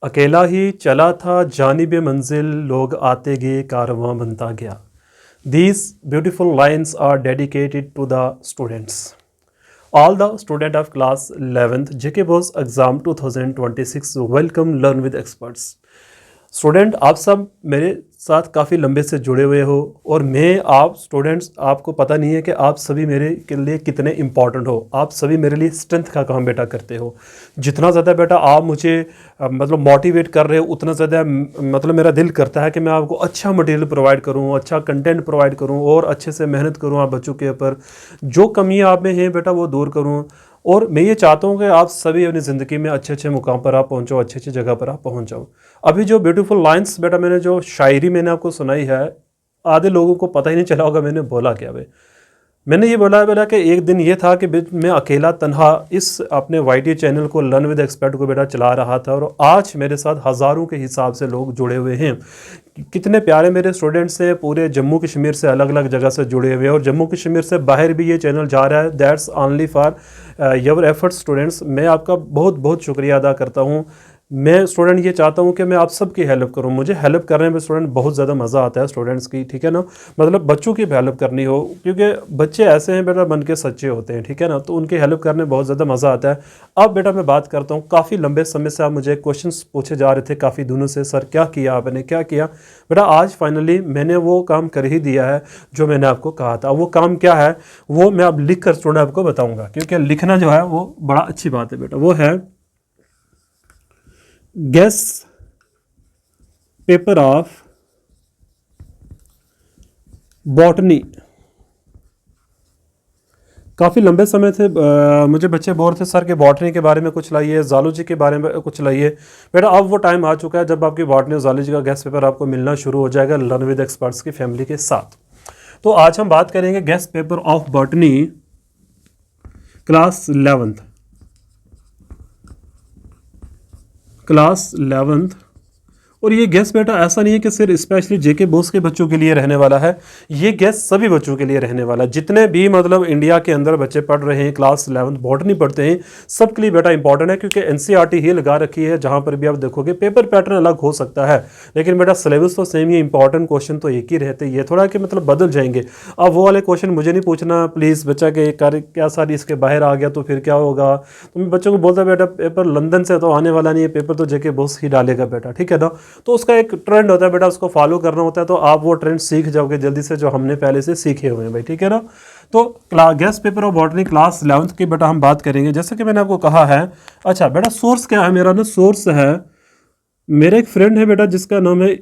अकेला ही चला था जानिबे मंजिल, लोग आते गए कारवां बनता गया। These beautiful lines are dedicated to the students. All the student of class 11th JK Bose exam 2026 welcome learn with experts. Student आप सब मेरे साथ काफ़ी लंबे से जुड़े हुए हो और मैं आप स्टूडेंट्स आपको पता नहीं है कि आप सभी मेरे के लिए कितने इंपॉर्टेंट हो। आप सभी मेरे लिए स्ट्रेंथ का काम बेटा करते हो। जितना ज़्यादा बेटा आप मुझे मतलब मोटिवेट कर रहे हो उतना ज़्यादा मतलब मेरा दिल करता है कि मैं आपको अच्छा मटेरियल प्रोवाइड करूँ, अच्छा कंटेंट प्रोवाइड करूँ और अच्छे से मेहनत करूँ आप बच्चों के ऊपर। जो कमियाँ आप में हैं बेटा वो दूर करूँ और मैं ये चाहता हूँ कि आप सभी अपनी ज़िंदगी में अच्छे अच्छे मुकाम पर आप पहुँचो, अच्छी अच्छी जगह पर आप पहुँच जाओ। अभी जो ब्यूटीफुल लाइंस बेटा मैंने जो शायरी मैंने आपको सुनाई है, आधे लोगों को पता ही नहीं चला होगा मैंने बोला क्या भाई। मैंने ये बोला बेटा कि एक दिन ये था कि मैं अकेला तन्हा इस अपने वाईटी चैनल को लर्न विद एक्सपर्ट को बेटा चला रहा था और आज मेरे साथ हज़ारों के हिसाब से लोग जुड़े हुए हैं। कितने प्यारे मेरे स्टूडेंट्स हैं, पूरे जम्मू कश्मीर से अलग अलग जगह से जुड़े हुए हैं और जम्मू कश्मीर से बाहर भी ये चैनल जा रहा है। That's only for your efforts students. मैं आपका बहुत बहुत शुक्रिया अदा करता हूँ। मैं स्टूडेंट ये चाहता हूँ कि मैं आप सबकी हेल्प करूँ। मुझे हेल्प करने में स्टूडेंट बहुत ज़्यादा मज़ा आता है स्टूडेंट्स की, ठीक है ना। मतलब बच्चों की हेल्प करनी हो, क्योंकि बच्चे ऐसे हैं बेटा बन के सच्चे होते हैं, ठीक है ना, तो उनकी हेल्प करने में बहुत ज़्यादा मज़ा आता है। अब बेटा मैं बात करता हूँ, काफ़ी लंबे समय से आप मुझे क्वेश्चंस पूछे जा रहे थे काफ़ी दिनों से, सर क्या किया आपने, क्या किया बेटा। आज फाइनली मैंने वो काम कर ही दिया है जो मैंने आपको कहा था। वो काम क्या है वो मैं अब लिख कर स्टूडेंट आपको बताऊँगा, क्योंकि लिखना जो है वो बड़ा अच्छी बात है बेटा। वो है गेस पेपर ऑफ बॉटनी। काफ़ी लंबे समय थे मुझे बच्चे बोल थे सर के बॉटनी के बारे में कुछ लाइए, ज़ूलॉजी के बारे में कुछ लाइए। बेटा अब वो टाइम आ चुका है जब आपकी बॉटनी और ज़ूलॉजी का गेस्ट पेपर आपको मिलना शुरू हो जाएगा लर्न विद एक्सपर्ट्स की फैमिली के साथ। तो आज हम बात करेंगे guest paper of botany class 11th। और ये गेस्ट बेटा ऐसा नहीं है कि सिर्फ स्पेशली जेके बोस के बच्चों के लिए रहने वाला है, ये गेस्ट सभी बच्चों के लिए रहने वाला है। जितने भी मतलब इंडिया के अंदर बच्चे पढ़ रहे हैं क्लास 11th बॉटनी पढ़ते हैं, सबके लिए बेटा इंपॉर्टेंट है, क्योंकि एनसीईआरटी ही लगा रखी है। जहां पर भी आप देखोगे पेपर पैटर्न अलग हो सकता है लेकिन बेटा सिलेबस तो सेम ही, इंपॉर्टेंट क्वेश्चन तो एक ही रहते हैं। ये थोड़ा कि मतलब बदल जाएंगे। अब वो वाले क्वेश्चन मुझे नहीं पूछना प्लीज़ बच्चा के कार्य क्या सर इसके बाहर आ गया तो फिर क्या होगा। तो मैं बच्चों को बोलता बेटा पेपर लंदन से तो आने वाला नहीं है, पेपर तो जेके बोस ही डालेगा बेटा, ठीक है ना। तो उसका एक ट्रेंड होता है बेटा, उसको फॉलो करना होता है, तो आप वो ट्रेंड सीख जाओगे जल्दी से जो हमने पहले से सीखे हुए हैं भाई, ठीक है ना। तो guest paper of botany class 11th की बेटा हम बात करेंगे, जैसे कि मैंने आपको कहा है। अच्छा बेटा सोर्स क्या है मेरा ना, सोर्स है मेरा एक फ्रेंड है बेटा जिसका नाम है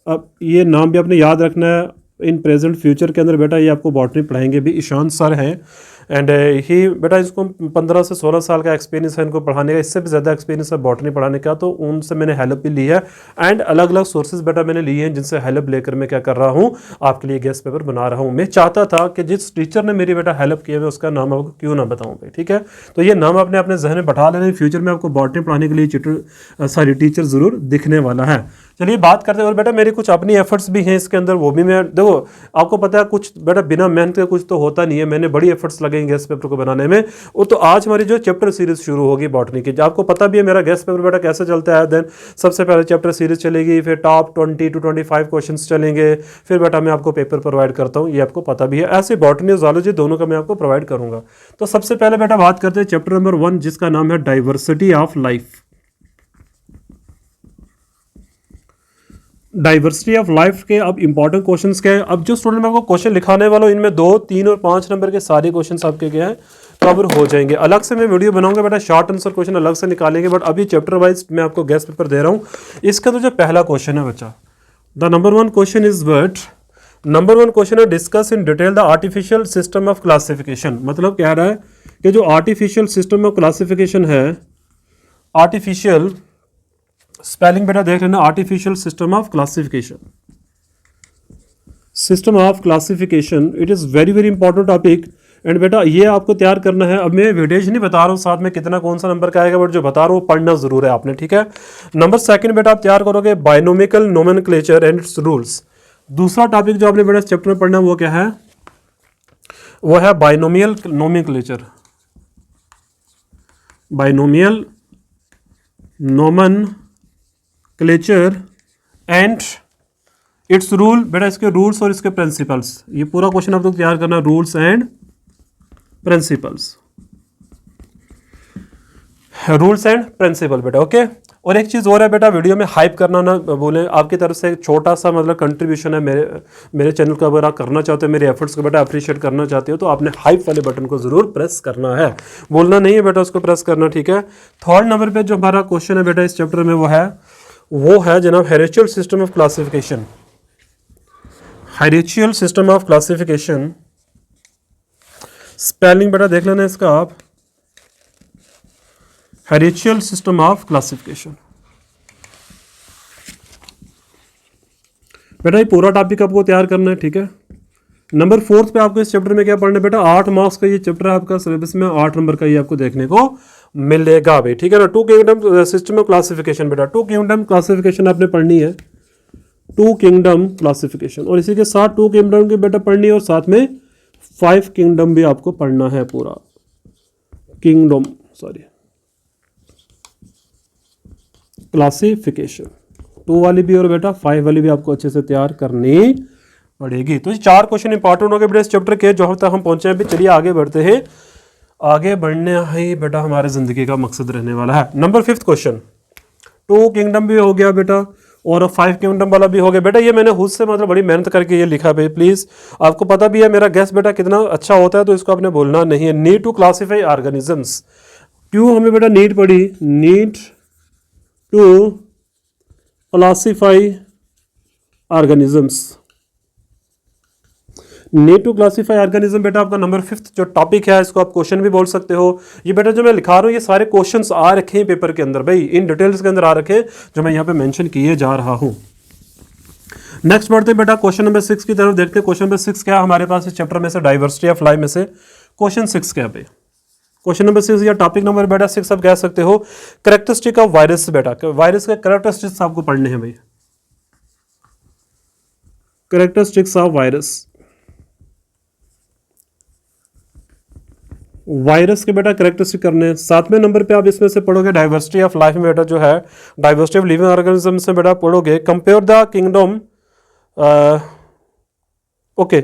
अब ये नाम भी आपने याद रखना है इन प्रेजेंट फ्यूचर के अंदर बेटा, ये आपको बॉटनी पढ़ाएंगे भी, ईशान सर हैं। एंड ही बेटा इसको 15 से 16 साल का एक्सपीरियंस है इनको पढ़ाने का, इससे भी ज़्यादा एक्सपीरियंस है बॉटनी पढ़ाने का। तो उनसे मैंने हेल्प भी ली है एंड अलग अलग सोर्सेज बेटा मैंने लिए हैं जिनसे हेल्प लेकर मैं क्या कर रहा हूँ आपके लिए गेस्ट पेपर बना रहा हूँ। मैं चाहता था कि जिस टीचर ने मेरी बेटा हेल्प किया मैं उसका नाम आपको क्यों ना बताऊँ भाई, ठीक है। तो ये नाम आपने अपने जहन में बैठा लेना, फ्यूचर में आपको बॉटनी पढ़ाने के लिए टीचर ज़रूर दिखने वाला है। चलिए बात करते हैं। और बेटा मेरे कुछ अपनी एफर्ट्स भी हैं इसके अंदर, वो भी मैं देखो आपको पता है कुछ बेटा बिना मेहनत के कुछ तो होता नहीं है। मैंने बड़ी एफर्ट्स लगाएंगे गेस्ट पेपर को बनाने में। वो तो आज हमारी जो चैप्टर सीरीज शुरू होगी बॉटनी की, आपको पता भी है मेरा गेस्ट पेपर बेटा कैसे चलता है। देन सबसे पहले चैप्टर सीरीज चलेगी, फिर टॉप 20 to 25 क्वेश्चन चलेंगे, फिर बेटा मैं आपको पेपर प्रोवाइड करता हूँ, ये आपको पता भी है। ऐसे बॉटनी और ज़ूलॉजी दोनों का मैं आपको प्रोवाइड करूंगा। तो सबसे पहले बेटा बात करते हैं चैप्टर नंबर 1 जिसका नाम है diversity of life. Diversity of life के अब इंपॉर्टेंट क्वेश्चंस क्या है। अब जो स्टूडेंट मैं आपको क्वेश्चन लिखाने वाला हूँ इनमें 2, 3 और 5 नंबर के सारे क्वेश्चंस आपके क्या है कवर हो जाएंगे। अलग से मैं वीडियो बनाऊंगा बेटा, शॉर्ट आंसर क्वेश्चन अलग से निकालेंगे, बट अभी चैप्टर वाइज मैं आपको गेस्ट पेपर दे रहा हूँ। इसका तो जो पहला क्वेश्चन है बच्चा, the number 1 question is what, number 1 question है discuss in detail the artificial system of classification. मतलब कह रहा है कि जो आर्टिफिशियल सिस्टम ऑफ क्लासिफिकेशन है, आर्टिफिशियल स्पेलिंग बेटा देख लेना, artificial system of classification, system of classification, it is very very important topic. And बेटा ये आपको तैयार करना है। अब मैं वेटेज नहीं बता रहा हूँ साथ में कितना कौन सा नंबर का आएगा, बट जो बता रहा हूँ पढ़ना जरूर है आपने, ठीक है। नंबर 2 बेटा आप तैयार करोगे बायनोमिकल नोमेनक्लेचर एंड इट्स रूल्स। दूसरा टॉपिक जो आपने बेटा इस चैप्टर में पढ़ना है वो क्या है, वो है binomial nomenclature, binomial nomenclature culture and it's rule, बेटा इसके रूल्स और इसके प्रिंसिपल्स, ये पूरा क्वेश्चन आपको तैयार करना है, rules and principles, rules and principle बेटा, ओके। और एक चीज़ और है बेटा, वीडियो में हाइप करना ना बोले, आपकी तरफ से एक छोटा सा मतलब कंट्रीब्यूशन है मेरे चैनल का, अगर आप करना चाहते हो, मेरे एफर्ट्स को बेटा अप्रिशिएट करना चाहते हो, तो आपने हाइप वाले बटन को जरूर प्रेस करना है, बोलना नहीं है बेटा, उसको प्रेस करना, ठीक है। थर्ड नंबर पे जो हमारा क्वेश्चन है बेटा इस चैप्टर में वो है जनाब हेरेंशियल सिस्टम ऑफ क्लासिफिकेशन। हेरेंशियल सिस्टम ऑफ क्लासिफिकेशन, स्पेलिंग बेटा देख लेना इसका आप, हेरेंशियल सिस्टम ऑफ क्लासिफिकेशन। बेटा ये पूरा टॉपिक आपको तैयार करना है, ठीक है। नंबर 4 पे आपको इस चैप्टर में क्या पढ़ना है बेटा, 8 मार्क्स का ये चैप्टर है आपका सिलेबस में, 8 नंबर का ये आपको देखने को मिलेगा भाई, ठीक है ना। 2 किंगडम सिस्टम ऑफ क्लासिफिकेशन बेटा, 2 किंगडम क्लासिफिकेशन आपने पढ़नी है, 2 किंगडम क्लासिफिकेशन, और इसी के साथ 2 किंगडम की बेटा पढ़नी है, और साथ में 5 किंगडम भी आपको पढ़ना है, पूरा किंगडम क्लासिफिकेशन, 2 वाली भी और बेटा 5 वाली भी आपको अच्छे से तैयार करनी पड़ेगी। तो ये 4 क्वेश्चन इंपॉर्टेंट हो गए बेटा इस चैप्टर के, जो तक हम पहुंचे हैं। चलिए आगे बढ़ते हैं, आगे बढ़ने ही बेटा हमारे जिंदगी का मकसद रहने वाला है। नंबर 5 क्वेश्चन, 2 किंगडम भी हो गया बेटा, और 5 किंगडम वाला भी हो गया बेटा। ये मैंने खुद से मतलब बड़ी मेहनत करके ये लिखा भाई, प्लीज आपको पता भी है मेरा गैस बेटा कितना अच्छा होता है, तो इसको आपने बोलना नहीं है। नीड टू क्लासीफाई ऑर्गेनिजम्स, क्यों हमें बेटा नीड पड़ी, need to classify organisms, need to classify organism बेटा आपका नंबर 5 जो टॉपिक है, इसको आप क्वेश्चन भी बोल सकते हो। ये बेटा जो मैं लिखा रहा हूँ ये सारे क्वेश्चंस आ रखे हैं पेपर के अंदर भाई, इन डिटेल्स के अंदर आ रखे हैं, जो मैं यहाँ पे मेंशन किए जा रहा हूँ। नेक्स्ट बढ़ते हैं बेटा क्वेश्चन नंबर 6 की तरफ, देखते हैं क्वेश्चन नंबर 6 क्या है हमारे पास इस चैप्टर में से, डाइवर्सिटी ऑफ लाइफ में से क्वेश्चन 6 क्या है। क्वेश्चन नंबर 6 या टॉपिक नंबर बेटा 6 आप कह सकते हो, कैरेक्टरिस्टिक ऑफ वायरस बेटा, वायरस के कैरेक्टरिस्टिक्स आपको पढ़ने हैं भाई, कैरेक्टरिस्टिक्स ऑफ वायरस, वायरस के बेटा कैरेक्टरिस्टिक करने हैं। 7वें नंबर पे आप इसमें से पढ़ोगे डाइवर्सिटी ऑफ लाइफ में बेटा जो है, डाइवर्सिटी ऑफ लिविंग ऑर्गेनिज्म से बेटा पढ़ोगे, compare the kingdom, okay,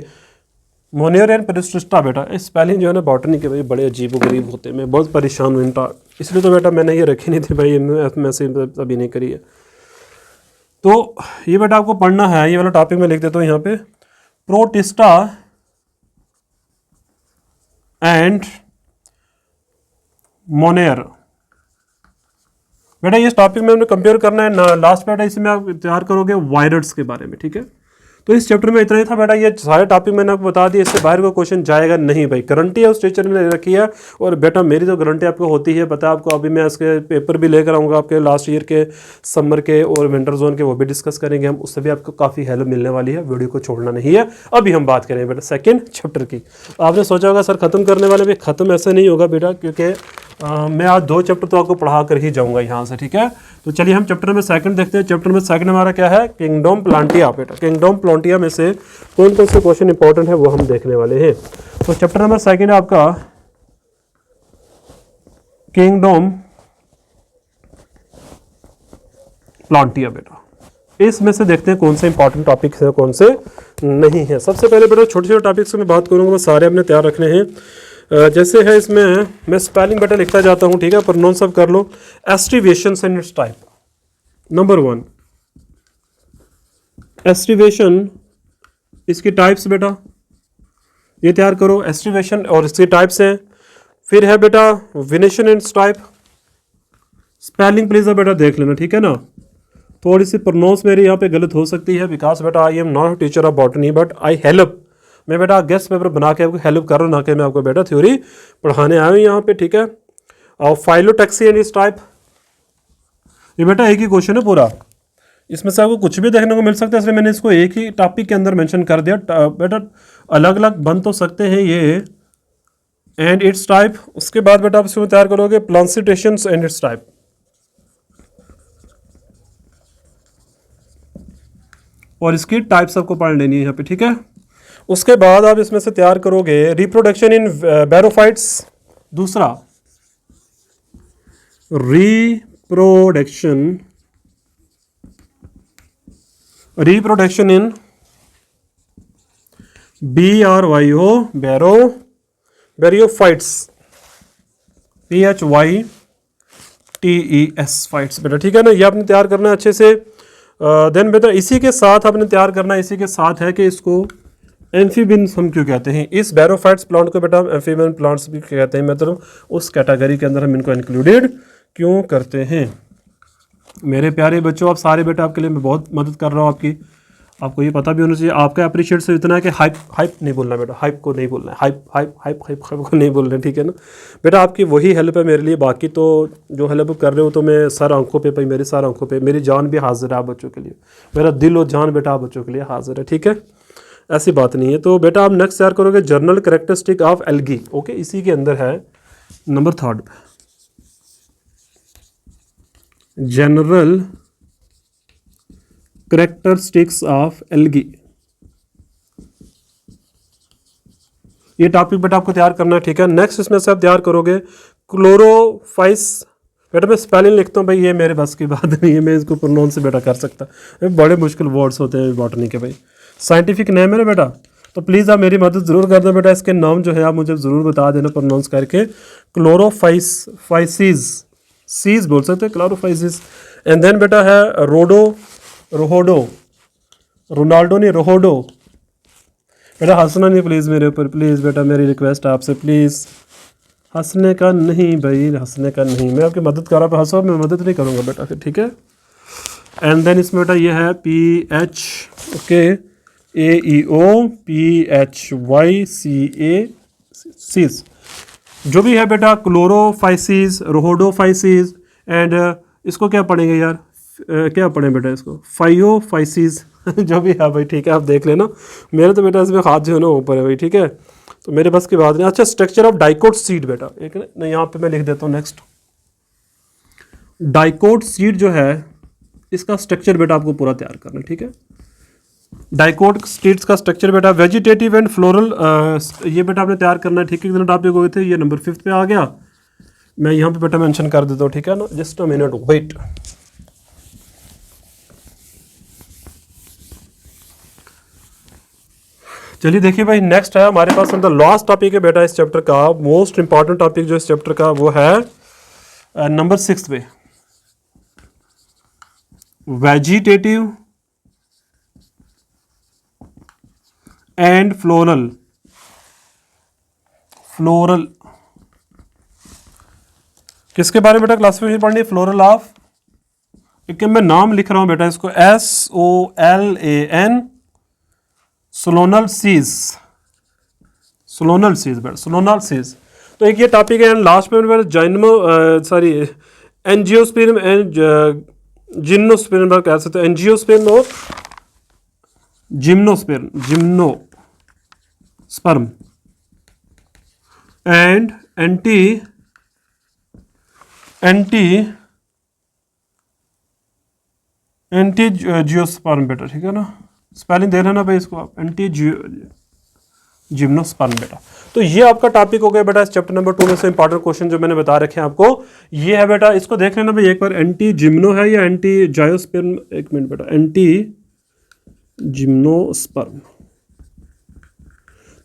Monera and Protista बेटा, स्पेलिंग जो है ना बॉटनी के भाई बड़े अजीब गरीब होते हैं, मैं बहुत परेशान हूँ इनका, इसलिए तो बेटा मैंने ये रखी नहीं थी भाई, मैं से अभी नहीं करी है। तो ये बेटा आपको पढ़ना है, ये वाला टॉपिक मैं लिख देता हूँ यहाँ पे, प्रोटिस्टा एंड मोनेयर बेटा, इस टॉपिक में हमने कंपेयर करना है। लास्ट बेटा इसमें आप तैयार करोगे वायरस के बारे में, ठीक है। तो इस चैप्टर में इतना ही था बेटा, ये सारे टॉपिक मैंने आपको बता दिया, इससे बाहर का क्वेश्चन जाएगा नहीं भाई, गारंटी है उस टीचर ने रखी है। और बेटा मेरी तो गारंटी आपको होती है, पता है आपको, अभी मैं इसके पेपर भी लेकर आऊँगा आपके लास्ट ईयर के, समर के और विंटर जोन के, वो भी डिस्कस करेंगे हम, उससे भी आपको काफ़ी हेल्प मिलने वाली है, वीडियो को छोड़ना नहीं है। अभी हम बात करें बेटा सेकेंड चैप्टर की। आपने सोचा होगा सर खत्म करने वाले भी, खत्म ऐसे नहीं होगा बेटा, क्योंकि मैं आज 2 चैप्टर तो आपको पढ़ा कर ही जाऊंगा यहाँ से, ठीक है। तो चलिए हम चैप्टर नंबर 2 देखते हैं। चैप्टर नंबर 2 हमारा क्या है, किंगडम प्लांटिया बेटा, किंगडम प्लांटिया में से कौन कौन से क्वेश्चन इंपॉर्टेंट है वो हम देखने वाले हैं। तो चैप्टर नंबर 2 है आपका किंगडम प्लांटिया बेटा, इसमें से देखते हैं कौन से इंपॉर्टेंट टॉपिक्स हैं कौन से नहीं है। सबसे पहले बेटा छोटे छोटे टॉपिक्स में बात करूंगा, वो सारे अपने तैयार रखने हैं। जैसे है इसमें मैं स्पेलिंग बेटा लिखता जाता हूँ, ठीक है, प्रोनाउंस सब कर लो। Aestivations and its type, number 1 aestivation, इसकी टाइप्स बेटा ये तैयार करो, एस्टिवेशन और इसकी टाइप्स हैं। फिर है बेटा विनेशन and its type, spelling please बेटा देख लेना, ठीक है ना। थोड़ी सी प्रोनाउंस मेरी यहाँ पे गलत हो सकती है, बिकॉज बेटा I am not teacher of botany, but I help, मैं बेटा गेस्ट पेपर बना के आपको हेल्प कर रहा हूँ, ना कि मैं आपको बेटा थ्योरी पढ़ाने आया हूँ यहाँ पे, ठीक है। और फाइलोटैक्सी एंड इस टाइप, ये बेटा एक ही क्वेश्चन है पूरा, इसमें से आपको कुछ भी देखने को मिल सकता है, इसलिए मैंने इसको एक ही टॉपिक के अंदर मेंशन कर दिया। बेटा अलग अलग बन तो सकते हैं ये एंड इट्स टाइप। उसके बाद बेटा आप इसमें तैयार करोगे प्लांसिटेशंस एंड इट्स टाइप, और इसकी टाइप्स आपको पढ़ लेनी है यहाँ पे, ठीक है। उसके बाद आप इसमें से तैयार करोगे रिप्रोडक्शन इन बैरोफाइट्स, दूसरा reproduction reproduction in BRYO बैरियोफाइट्स, PHYTES fights बेटा, ठीक है ना। ये आपने तैयार करना है अच्छे से। देन बेटा इसी के साथ आपने तैयार करना है, इसी के साथ है कि इसको एम्फीबियंस हम क्यों कहते हैं, इस बैरोफाइट्स प्लांट को बेटा हम एम्फीबियन प्लांट्स भी कहते हैं, मतलब उस कैटेगरी के अंदर हम इनको इंक्लूडेड क्यों करते हैं। मेरे प्यारे बच्चों, आप सारे बेटा आपके लिए मैं बहुत मदद कर रहा हूँ आपकी, आपको ये पता भी होना चाहिए। आपका अप्रिशिएट से इतना है कि हाइप हाइप नहीं बोलना बेटा, हाइप को नहीं बोलना है, hype hype hype hype hype को नहीं बोलना है, ठीक है ना बेटा। आपकी वही हेल्प है मेरे लिए, बाकी तो जो हेल्प कर रहे हो तो मैं सर आंखों पे भाई, मेरी सर आंखों पे, मेरी जान भी हाजिर है आप बच्चों के लिए, मेरा दिल और जान बेटा आप बच्चों के लिए हाजिर है, ठीक है, ऐसी बात नहीं है। तो बेटा आप नेक्स्ट तैयार करोगे journal characteristic of algae, okay, इसी के अंदर है नंबर 3 पे, जनरल कैरेक्टरिस्टिक्स ऑफ एल्गी। ये टॉपिक बेटा आपको तैयार करना है, ठीक है। नेक्स्ट इसमें से आप तैयार करोगे क्लोरोफाइस, बेटा मैं स्पेलिंग लिखता हूँ भाई, ये मेरे बस की बात नहीं है, मैं इसको प्रोनाउंस से बेटा कर सकता, बड़े मुश्किल वर्ड्स होते हैं बॉटनी के भाई, साइंटिफिक नेम है ना बेटा, तो प्लीज़ आप मेरी मदद ज़रूर करना बेटा, इसके नाम जो है आप मुझे ज़रूर बता देना प्रोनाउंस करके। क्लोरोफाइसिस, सीज बोल सकते हैं, क्लोरोफाइसिस। एंड देन बेटा है रोहोडो, रोनाल्डो नहीं, रोहोडो। बेटा हंसना नहीं प्लीज़ मेरे ऊपर, प्लीज़ बेटा मेरी रिक्वेस्ट आपसे, प्लीज़ हंसने का नहीं भाई, हंसने का नहीं, मैं आपकी मदद कर रहा हूँ, हंसो मैं मदद नहीं करूँगा बेटा फिर, ठीक है। एंड देन इसमें बेटा ये है PH, ओके, AEO PHYCA, जो भी है बेटा, क्लोरोफाइसिस, रोहोडोफाइसिस, एंड इसको क्या पढ़ेंगे यार, क्या पढ़ें बेटा इसको, फाइयोफाइसिस जो भी है भाई, ठीक है, आप देख लेना, मेरे तो बेटा इसमें हाथ जो है ना ऊपर है भाई, ठीक है, तो मेरे बस की बात नहीं। अच्छा, स्ट्रक्चर ऑफ डाइकोट सीड बेटा, एक ना यहाँ पे मैं लिख देता हूँ नेक्स्ट, डाइकोट सीड जो है इसका स्ट्रक्चर बेटा आपको पूरा तैयार करना है, ठीक है। डाइकोट सीड्स का स्ट्रक्चर बेटा, वेजिटेटिव एंड फ्लोरल, ये बेटा आपने तैयार करना है, ठीक है। कितने टॉपिक हुए थे, ये नंबर 5 पे आ गया, मैं यहाँ पे बेटा मेंशन कर देता हूँ, ठीक है ना, जस्ट अ मिनट वेट। चलिए देखिए भाई, नेक्स्ट है हमारे पास द लास्ट टॉपिक है बेटा इस चैप्टर का, मोस्ट इंपॉर्टेंट टॉपिक जो इस चैप्टर का वो है नंबर 6 पे, वेजिटेटिव एंड फ्लोरल, फ्लोरल किसके बारे में बेटा क्लासिफिकेशन पढ़नी है, फ्लोरल ऑफ, एक मैं नाम लिख रहा हूं बेटा इसको, SOLAN, सोलोनल सीज, सोलोनल सीज बेटा, सोलोनल सीज। तो एक ये टॉपिक है, लास्ट में मेरा जाइनमो सॉरी एंजियोस्पर्म एंड जिम्नोस्पर्म कह सकते हैं, एंजियोस्पर्म और जिम्नोस्पर्म, जिम्नोस्पर्म एंड एंटी जियोस्पर्म बेटा, ठीक है ना, स्पेलिंग दे रहे ना भाई इसको आप, एंटी जिम्नोस्पर्म बेटा। तो ये आपका टॉपिक हो गया बेटा इस चैप्टर नंबर 2 में से इंपॉर्टेंट क्वेश्चन जो मैंने बता रखे हैं आपको, ये है बेटा, इसको देख लेना भाई एक बार, एंटी जिम्नो है या एंटी जायोस्पर्म, एक मिनट बेटा, एंटी जिम्नोस्पर्म।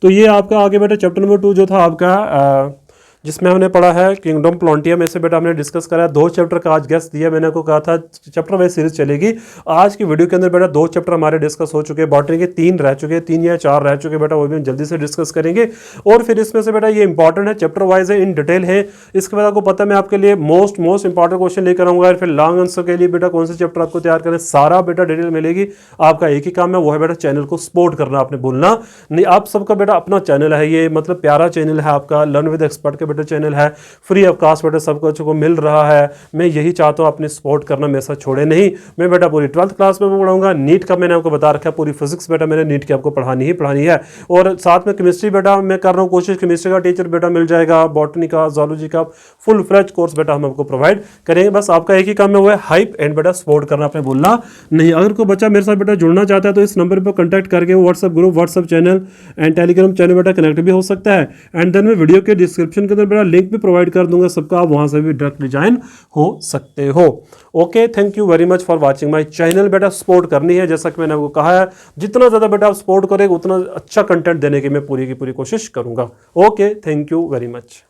तो ये आपका आगे बेटा चैप्टर नंबर 2 जो था आपका जिसमें हमने पढ़ा है किंगडम प्लांटियम, में से बेटा हमने डिस्कस करा 2 चैप्टर का आज गेस्ट दिया, मैंने आपको कहा था चैप्टर वाइज सीरीज चलेगी। आज की वीडियो के अंदर बेटा 2 चैप्टर हमारे डिस्कस हो चुके हैं, बॉटनी के 3 रह चुके हैं, 3 या 4 रह चुके बेटा, वो भी हम जल्दी से डिस्कस करेंगे। और फिर इसमें से बेटा ये इंपॉर्टेंट है, चैप्टर वाइज है, इन डिटेल है, इसके बाद आपको पता है मैं आपके लिए मोस्ट इंपॉर्टेंट क्वेश्चन लेकर आऊंगा। फिर लॉन्ग आंसर के लिए बेटा कौन से चैप्टर आपको तैयार करें, सारा बेटा डिटेल मिलेगी। आपका एक ही काम है, वो है बेटा चैनल को सपोर्ट करना, आपने बोलना नहीं, आप सबका बेटा अपना चैनल है, ये मतलब प्यारा चैनल है आपका, लर्न विद एक्सपर्ट का बेटा चैनल है, फ्री ऑफ कास्ट बेटा सब कुछ को मिल रहा है। मैं यही चाहता हूँ अपनी सपोर्ट करना, मेरे साथ छोड़े नहीं। मैं बेटा पूरी 12th क्लास में पढ़ाऊंगा, नीट का मैंने आपको बता रखा है, पूरी फिजिक्स बेटा मैंने नीट की आपको पढ़ानी है, और साथ में केमिस्ट्री बेटा मैं कर रहा हूँ कोशिश, केमिस्ट्री का टीचर बेटा मिल जाएगा, बॉटनी का, जूलॉजी का फुल फ्लेज कोर्स बेटा हम आपको प्रोवाइड करेंगे। बस आपका एक ही काम है, वो है हाइप एंड बेटा सपोर्ट करना, आपने बोलना नहीं। अगर कोई बच्चा मेरे साथ बेटा जुड़ना चाहता है तो इस नंबर पर कॉन्टैक्ट करके WhatsApp group, WhatsApp channel and Telegram channel बेटा कनेक्ट भी हो सकता है। एंड देन मैं वीडियो के डिस्क्रिप्शन के अंदर अंदर बेटा लिंक भी प्रोवाइड कर दूंगा सबका, आप वहाँ से भी डायरेक्टली ज्वाइन हो सकते हो। Okay, thank you very much for watching my channel. बेटा सपोर्ट करनी है, जैसा कि मैंने आपको कहा है, जितना ज़्यादा बेटा आप सपोर्ट करेंगे उतना अच्छा कंटेंट देने की मैं पूरी की पूरी कोशिश करूँगा। Okay, thank you very much.